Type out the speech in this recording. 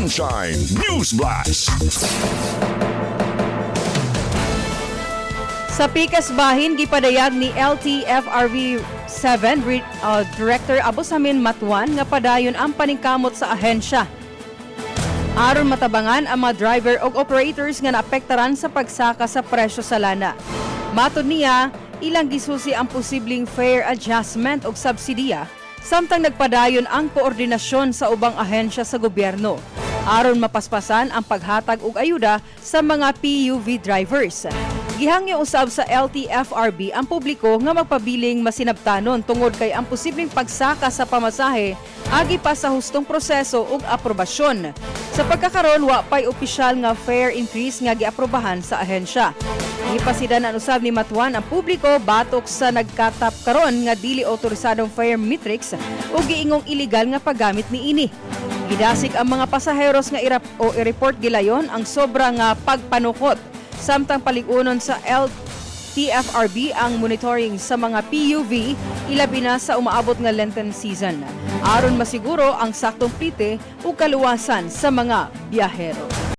Sunshine News Blast. Sa pikas bahin gipadayag ni LTFRB 7 Director Abusamin Matuan nga padayon ang paningkamot sa ahensya. Aron matabangan ang mga driver o operators nga naapektaran sa pagsaka sa presyo sa lana. Matod niya, ilang gisusi ang posibleng fare adjustment o subsidiya samtang nagpadayon ang koordinasyon sa ubang ahensya sa gobyerno aron mapaspasan ang paghatag og ayuda sa mga PUV drivers. Gihangyo usab sa LTFRB ang publiko nga magpabiling masinabtanon tungod kay ang posibleng pagsaka sa pamasahe agi pa sa hustong proseso ug aprobasyon. Sa pagkakaroon wa pay opisyal nga fare increase nga giaprobahan sa ahensya. Gipasidanan usab ni Matuan ang publiko batok sa nagkatap karon nga dili otorisadong fare matrix ug giingong illegal nga paggamit niini. Gidasig ang mga pasaheros nga i-report gilayon ang sobra nga pagpanukot samtang paligunon sa LTFRB ang monitoring sa mga PUV ilabi na sa umaabot nga Lenten season aron masiguro ang saktong plite ug kaluwasan sa mga biyahero.